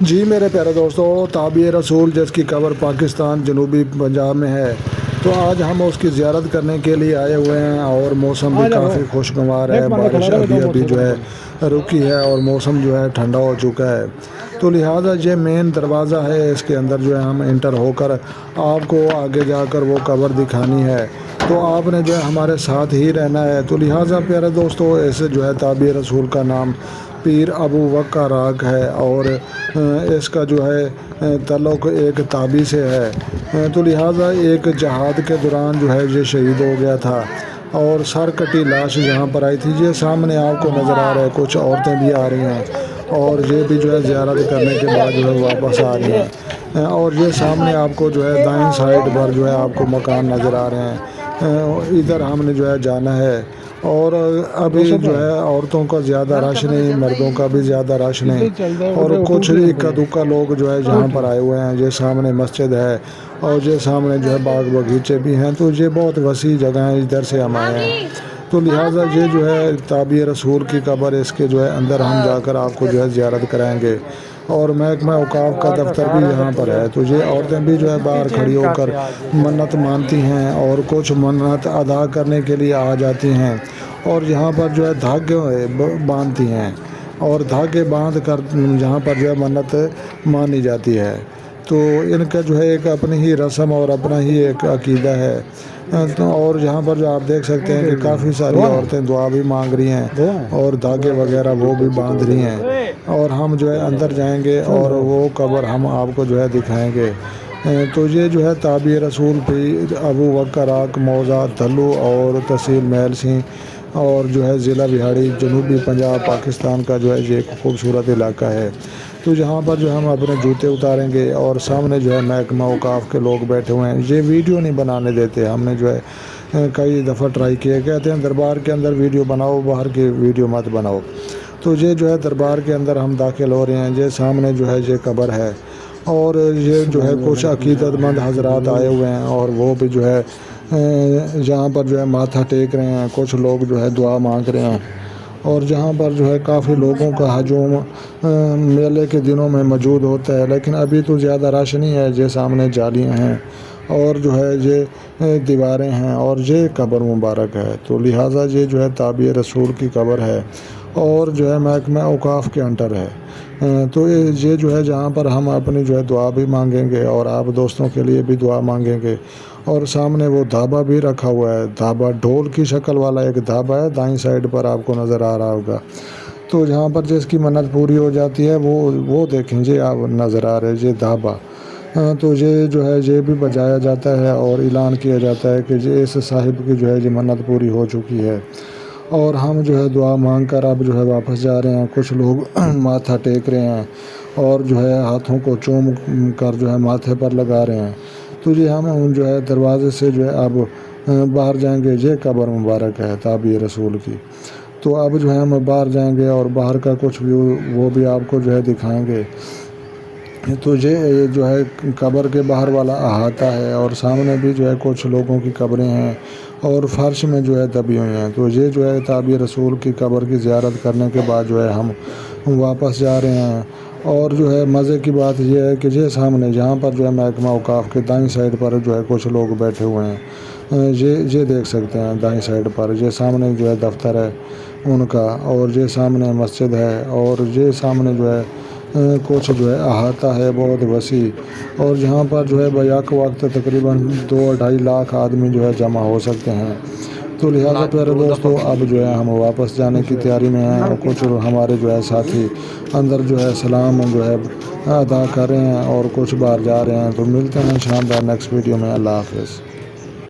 جی میرے پیارے دوستوں، تابع رسول جس کی قبر پاکستان جنوبی پنجاب میں ہے، تو آج ہم اس کی زیارت کرنے کے لیے آئے ہوئے ہیں اور موسم بھی کافی خوشگوار ہے۔ بارش ابھی جو ہے رکی ہے اور موسم جو ہے ٹھنڈا ہو چکا ہے، تو لہٰذا یہ مین دروازہ ہے، اس کے اندر جو ہے ہم انٹر ہو کر آپ کو آگے جا کر وہ قبر دکھانی ہے، تو آپ نے جو ہے ہمارے ساتھ ہی رہنا ہے۔ تو لہٰذا پیارے دوستوں، ایسے جو ہے تابع رسول کا نام پیر ابو بکر راگ ہے اور اس کا جو ہے تعلق ایک تابعی سے ہے، تو لہٰذا ایک جہاد کے دوران جو ہے یہ شہید ہو گیا تھا اور سر کٹی لاش یہاں پر آئی تھی۔ یہ سامنے آپ کو نظر آ رہا ہے، کچھ عورتیں بھی آ رہی ہیں اور یہ بھی جو ہے زیارت کرنے کے بعد جو ہے واپس آ رہی ہیں، اور یہ سامنے آپ کو جو ہے دائیں سائڈ پر جو ہے آپ کو مکان نظر آ رہے ہیں، ادھر ہم نے جو ہے جانا ہے۔ اور ابھی جو ہے عورتوں کا زیادہ رش نہیں، مردوں کا بھی زیادہ رش نہیں، اور کچھ اکا دکا لوگ جو ہے جہاں پر آئے ہوئے ہیں۔ یہ سامنے مسجد ہے اور یہ سامنے جو ہے باغ باغیچے بھی ہیں، تو یہ بہت وسیع جگہ ہے، ادھر سے ہم آئے ہیں۔ تو لہٰذا یہ جو ہے تابع رسول کی قبر، اس کے جو ہے اندر ہم جا کر آپ کو جو ہے زیارت کرائیں گے، اور محکمہ اوقاف کا دفتر بھی یہاں پر ہے۔ تو یہ عورتیں بھی جو ہے باہر کھڑی ہو کر منت مانتی ہیں اور کچھ منت ادا کرنے کے لیے آ جاتی ہیں، اور یہاں پر جو ہے دھاگے باندھتی ہیں اور دھاگے باندھ کر یہاں پر جو ہے منت مانی جاتی ہے۔ تو ان کا جو ہے ایک اپنی ہی رسم اور اپنا ہی ایک عقیدہ ہے۔ اور یہاں پر جو آپ دیکھ سکتے ہیں کہ کافی ساری عورتیں دعا بھی مانگ رہی ہیں اور دھاگے وغیرہ وہ بھی باندھ رہی ہیں، اور ہم جو ہے اندر جائیں گے اور وہ قبر ہم آپ کو جو ہے دکھائیں گے۔ تو یہ جو ہے تابع رسول پیر ابو بکر راگ موضع دھلو اور تحصیل محل سنگھ اور جو ہے ضلع بہاڑی جنوبی پنجاب پاکستان کا جو ہے یہ ایک خوبصورت علاقہ ہے۔ تو یہاں پر جو ہم اپنے جوتے اتاریں گے اور سامنے جو ہے محکمہ اوقاف کے لوگ بیٹھے ہوئے ہیں، یہ ویڈیو نہیں بنانے دیتے۔ ہم نے جو ہے کئی دفعہ ٹرائی کیے، کہتے ہیں دربار کے اندر ویڈیو بناؤ، باہر کی ویڈیو مت بناؤ۔ تو یہ جو ہے دربار کے اندر ہم داخل ہو رہے ہیں، یہ سامنے جو ہے یہ قبر ہے، اور یہ جو ہے کچھ عقیدت مند حضرات آئے ہوئے ہیں اور وہ بھی جو ہے یہاں پر جو ہے ماتھا ٹیک رہے ہیں، کچھ لوگ جو ہے دعا مانگ رہے ہیں، اور جہاں پر جو ہے کافی لوگوں کا ہجوم میلے کے دنوں میں موجود ہوتا ہے، لیکن ابھی تو زیادہ رش نہیں ہے۔ یہ سامنے جالیاں ہیں اور جو ہے یہ دیواریں ہیں اور یہ قبر مبارک ہے، تو لہٰذا یہ جو ہے تابع رسول کی قبر ہے اور جو ہے محکمہ اوقاف کے انٹر ہے۔ تو یہ جو ہے جہاں پر ہم اپنی جو ہے دعا بھی مانگیں گے اور آپ دوستوں کے لیے بھی دعا مانگیں گے، اور سامنے وہ دھابا بھی رکھا ہوا ہے، دھابا ڈھول کی شکل والا ایک دھابا ہے، دائیں سائڈ پر آپ کو نظر آ رہا ہوگا۔ تو جہاں پر جس کی منت پوری ہو جاتی ہے وہ دیکھیں جی آپ نظر آ رہے یہ دھابا، تو یہ جو ہے یہ بھی بجایا جاتا ہے اور اعلان کیا جاتا ہے کہ یہ اس صاحب کی جو ہے یہ منت پوری ہو چکی ہے، اور ہم جو ہے دعا مانگ کر اب جو ہے واپس جا رہے ہیں۔ کچھ لوگ ماتھا ٹیک رہے ہیں اور جو ہے ہاتھوں کو چوم کر جو ہے ماتھے پر لگا رہے ہیں۔ تو یہ ہم جو ہے دروازے سے جو ہے اب باہر جائیں گے، یہ قبر مبارک ہے تابع رسول کی۔ تو اب جو ہے ہم باہر جائیں گے اور باہر کا کچھ ویو وہ بھی آپ کو جو ہے دکھائیں گے۔ تو یہ جو ہے قبر کے باہر والا احاطہ ہے، اور سامنے بھی جو ہے کچھ لوگوں کی قبریں ہیں اور فرش میں جو ہے دبی ہوئی ہیں۔ تو یہ جو ہے تابع رسول کی قبر کی زیارت کرنے کے بعد جو ہے ہم واپس جا رہے ہیں، اور جو ہے مزے کی بات یہ ہے کہ یہ سامنے جہاں پر جو ہے محکمہ اوقاف کے دائیں سائڈ پر جو ہے کچھ لوگ بیٹھے ہوئے ہیں، یہ دیکھ سکتے ہیں دائیں سائڈ پر، یہ سامنے جو ہے دفتر ہے ان کا، اور یہ سامنے مسجد ہے، اور یہ سامنے جو ہے کچھ جو ہے احاطہ ہے بہت وسیع، اور جہاں پر جو ہے بیک وقت تقریباً 2-2.5 لاکھ آدمی جو ہے جمع ہو سکتے ہیں۔ تو لہٰذا پیارے دوستو، اب جو ہے ہم واپس جانے کی تیاری میں ہیں، اور کچھ ہمارے جو ہے ساتھی اندر جو ہے سلام جو ہے ادا کر رہے ہیں اور کچھ باہر جا رہے ہیں۔ تو ملتے ہیں شاندار نیکسٹ ویڈیو میں، اللہ حافظ۔